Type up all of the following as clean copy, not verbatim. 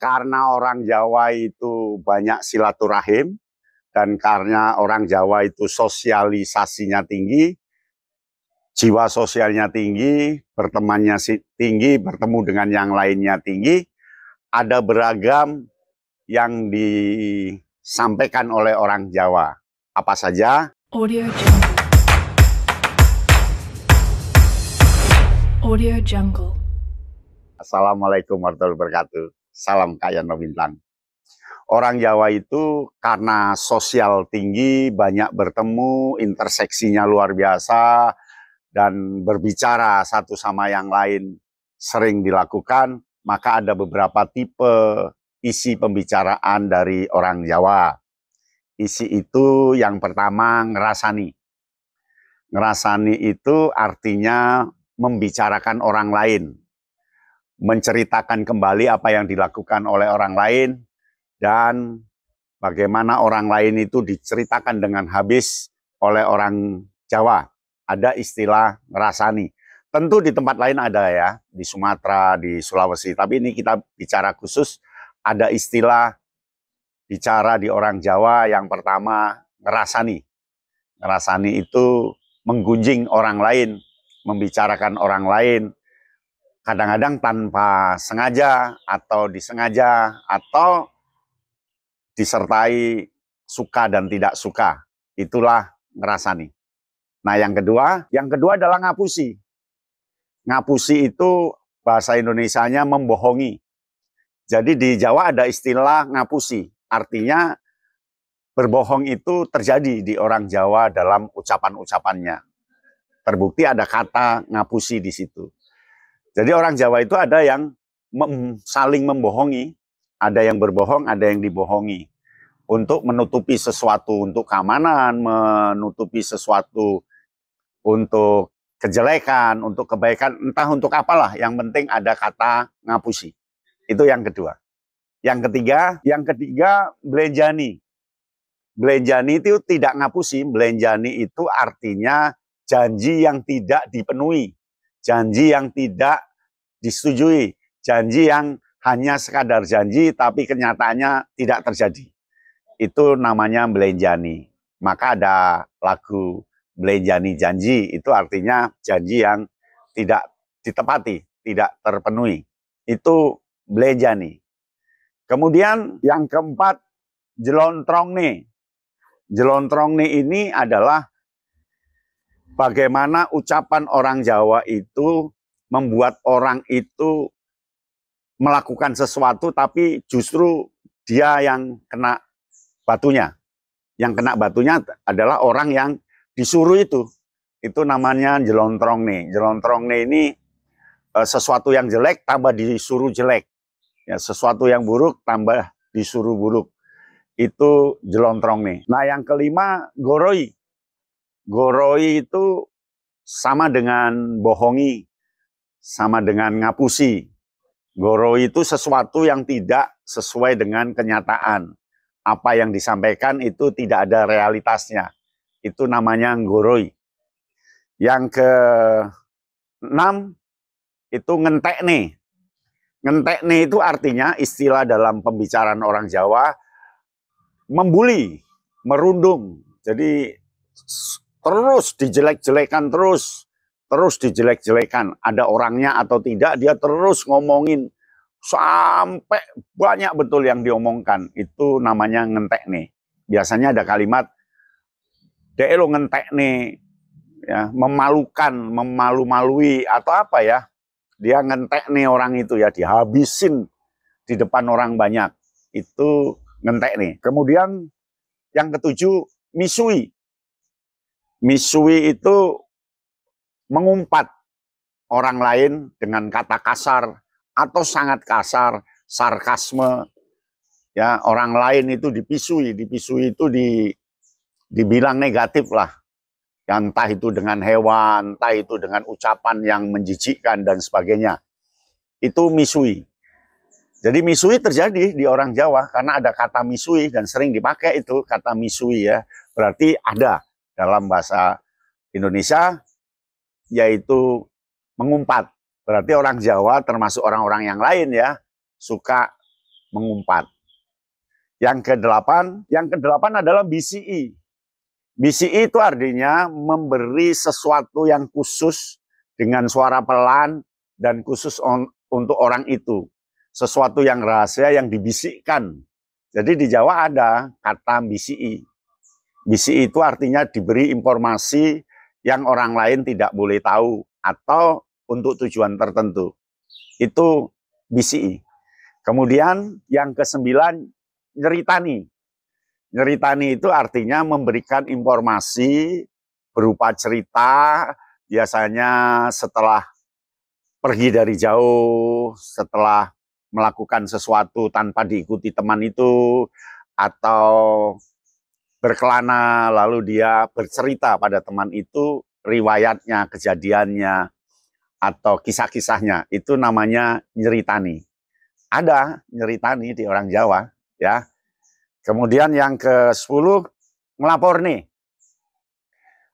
karena orang Jawa itu banyak silaturahim dan karena orang Jawa itu sosialisasinya tinggi, jiwa sosialnya tinggi, bertemannya tinggi, bertemu dengan yang lainnya tinggi, ada beragam yang disampaikan oleh orang Jawa. Apa saja? Audio Jungle. Audio Jungle. Assalamualaikum warahmatullahi wabarakatuh. Salam Kayan Bintang. Orang Jawa itu karena sosial tinggi, banyak bertemu, interseksinya luar biasa, dan berbicara satu sama yang lain sering dilakukan, maka ada beberapa tipe isi pembicaraan dari orang Jawa. Isi itu yang pertama ngerasani. Ngerasani itu artinya membicarakan orang lain, menceritakan kembali apa yang dilakukan oleh orang lain, dan bagaimana orang lain itu diceritakan dengan habis oleh orang Jawa. Ada istilah ngerasani. Tentu di tempat lain ada ya, di Sumatera, di Sulawesi. Tapi ini kita bicara khusus, ada istilah bicara di orang Jawa yang pertama ngerasani. Ngerasani itu menggunjing orang lain, membicarakan orang lain, kadang-kadang tanpa sengaja atau disengaja atau disertai suka dan tidak suka. Itulah ngerasani. Nah, yang kedua adalah ngapusi. Ngapusi itu bahasa Indonesianya membohongi. Jadi di Jawa ada istilah ngapusi. Artinya berbohong itu terjadi di orang Jawa dalam ucapan-ucapannya. Terbukti ada kata ngapusi di situ. Jadi orang Jawa itu ada yang saling membohongi, ada yang berbohong, ada yang dibohongi. Untuk menutupi sesuatu untuk keamanan, menutupi sesuatu untuk kejelekan, untuk kebaikan, entah untuk apalah. Yang penting ada kata ngapusi. Itu yang kedua. Yang ketiga belenjani. Belenjani itu tidak ngapusi, belenjani itu artinya janji yang tidak dipenuhi, janji yang tidak disetujui, janji yang hanya sekadar janji tapi kenyataannya tidak terjadi. Itu namanya belenjani. Maka ada lagu belenjani janji, itu artinya janji yang tidak ditepati, tidak terpenuhi. Itu belenjani. Kemudian yang keempat, jelontrong. Jelontrong ini adalah bagaimana ucapan orang Jawa itu membuat orang itu melakukan sesuatu tapi justru dia yang kena batunya. Yang kena batunya adalah orang yang disuruh itu. Itu namanya jelontrong. Jelontrong ini sesuatu yang jelek tambah disuruh jelek. Ya, sesuatu yang buruk tambah disuruh buruk. Itu jelontrong. Nah, yang kelima goroi. Goroi itu sama dengan bohongi, sama dengan ngapusi. Goroi itu sesuatu yang tidak sesuai dengan kenyataan. Apa yang disampaikan itu tidak ada realitasnya. Itu namanya goroi. Yang keenam itu ngentekne. Ngentekne itu artinya istilah dalam pembicaraan orang Jawa, membuli, merundung. Jadi terus dijelek-jelekan, terus dijelek-jelekan. Ada orangnya atau tidak, dia terus ngomongin sampai banyak betul yang diomongkan. Itu namanya ngentekne. Biasanya ada kalimat dek lo ngentekne, ya, memalukan, memalu-malui atau apa ya. Dia ngentekne orang itu ya, dihabisin di depan orang banyak. Itu ngentekne. Kemudian yang ketujuh misui. Misui itu mengumpat orang lain dengan kata kasar atau sangat kasar, sarkasme. Ya, orang lain itu dipisui itu dibilang negatif lah. Yang entah itu dengan hewan, entah itu dengan ucapan yang menjijikkan dan sebagainya. Itu misui. Jadi misui terjadi di orang Jawa karena ada kata misui dan sering dipakai itu kata misui ya. Berarti ada dalam bahasa Indonesia, yaitu mengumpat. Berarti orang Jawa termasuk orang-orang yang lain ya, suka mengumpat. Yang kedelapan adalah BCI. BCI itu artinya memberi sesuatu yang khusus dengan suara pelan dan khusus untuk orang itu. Sesuatu yang rahasia yang dibisikkan. Jadi di Jawa ada kata BCI. BCI itu artinya diberi informasi yang orang lain tidak boleh tahu atau untuk tujuan tertentu. Itu BCI. Kemudian yang kesembilan, nyeritani. Nyeritani itu artinya memberikan informasi berupa cerita, biasanya setelah pergi dari jauh, setelah melakukan sesuatu tanpa diikuti teman itu, atau berkelana lalu dia bercerita pada teman itu riwayatnya, kejadiannya, atau kisah-kisahnya. Itu namanya nyeritani. Ada nyeritani di orang Jawa, ya. Kemudian yang ke-10, ngelaporne.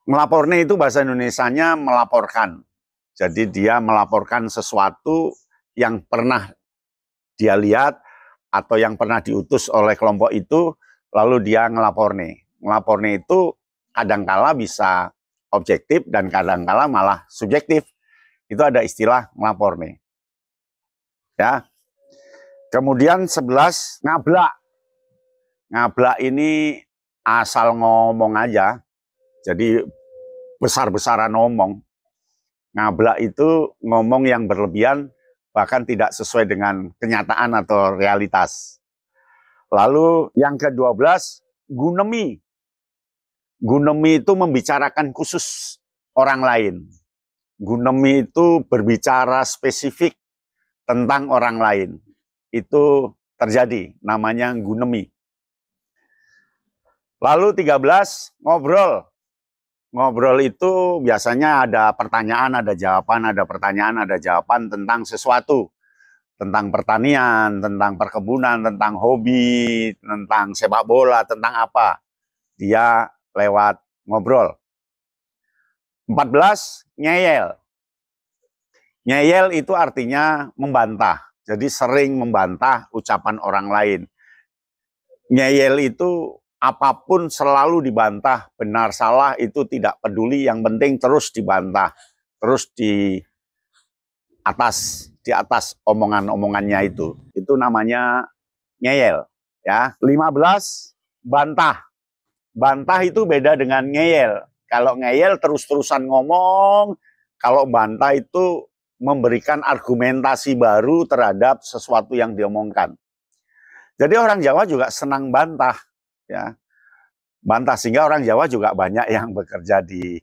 Ngelaporne itu bahasa Indonesianya melaporkan. Jadi dia melaporkan sesuatu yang pernah dia lihat atau yang pernah diutus oleh kelompok itu, lalu dia ngelaporne. Ngelaporne itu kadangkala bisa objektif dan kadangkala malah subjektif. Itu ada istilah ngelaporne. Ya. Kemudian 11, ngablak. Ngablak ini asal ngomong aja, jadi besar-besaran ngomong. Ngablak itu ngomong yang berlebihan, bahkan tidak sesuai dengan kenyataan atau realitas. Lalu yang ke-12, gunemi. Gunemi itu membicarakan khusus orang lain. Gunemi itu berbicara spesifik tentang orang lain. Itu terjadi, namanya gunemi. Lalu 13, ngobrol. Ngobrol itu biasanya ada pertanyaan, ada jawaban, ada pertanyaan, ada jawaban tentang sesuatu. Tentang pertanian, tentang perkebunan, tentang hobi, tentang sepak bola, tentang apa. Dia lewat ngobrol. 14, ngeyel. Ngeyel itu artinya membantah. Jadi sering membantah ucapan orang lain. Ngeyel itu apapun selalu dibantah, benar salah itu tidak peduli, yang penting terus dibantah, terus di atas omongan-omongannya itu namanya ngeyel, ya. 15, bantah. Bantah itu beda dengan ngeyel. Kalau ngeyel terus-terusan ngomong, kalau bantah itu memberikan argumentasi baru terhadap sesuatu yang diomongkan. Jadi orang Jawa juga senang bantah. Ya, bantah, sehingga orang Jawa juga banyak yang bekerja di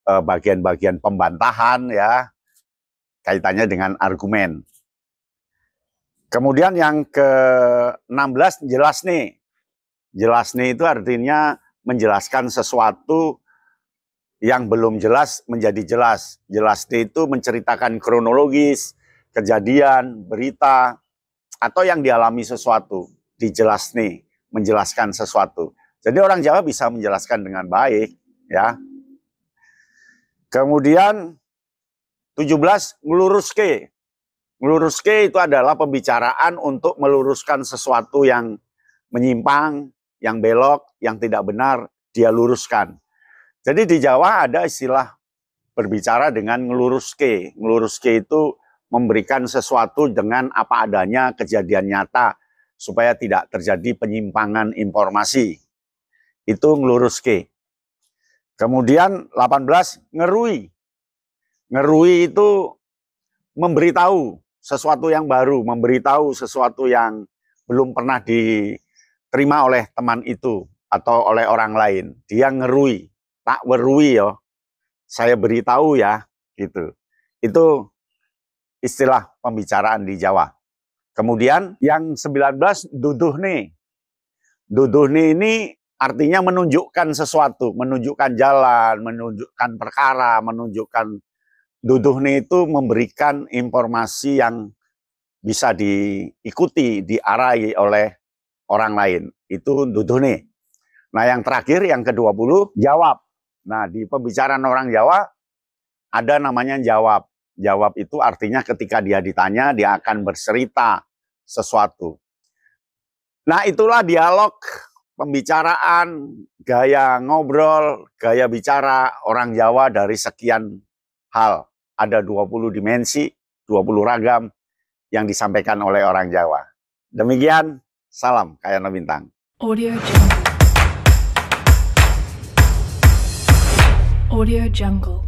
bagian-bagian pembantahan, ya, kaitannya dengan argumen. Kemudian yang ke-16, jelas nih. Jelas nih itu artinya menjelaskan sesuatu yang belum jelas menjadi jelas. Jelas nih itu menceritakan kronologis, kejadian, berita, atau yang dialami sesuatu. Dijelas nih, menjelaskan sesuatu. Jadi orang Jawa bisa menjelaskan dengan baik, ya. Kemudian 17, ngeluruske. Ngeluruske itu adalah pembicaraan untuk meluruskan sesuatu yang menyimpang, yang belok, yang tidak benar, dia luruskan. Jadi di Jawa ada istilah berbicara dengan ngeluruske. Ngeluruske itu memberikan sesuatu dengan apa adanya, kejadian nyata, supaya tidak terjadi penyimpangan informasi. Itu ngeluruske. Kemudian 18, ngerui. Ngerui itu memberitahu sesuatu yang baru, memberitahu sesuatu yang belum pernah diterima oleh teman itu atau oleh orang lain. Dia ngerui, tak werui yo. Saya beritahu ya, gitu. Itu istilah pembicaraan di Jawa. Kemudian yang 19, duduhne. Duduhne ini artinya menunjukkan sesuatu, menunjukkan jalan, menunjukkan perkara, menunjukkan. Duduhne itu memberikan informasi yang bisa diikuti, diarahi oleh orang lain. Itu duduhne. Nah yang terakhir, yang ke-20, jawab. Nah di pembicaraan orang Jawa ada namanya jawab. Jawab itu artinya ketika dia ditanya, dia akan bercerita sesuatu. Nah, itulah dialog, pembicaraan, gaya ngobrol, gaya bicara orang Jawa dari sekian hal. Ada 20 dimensi, 20 ragam yang disampaikan oleh orang Jawa. Demikian, salam Kayana Bintang. Audio Jungle. Audio Jungle.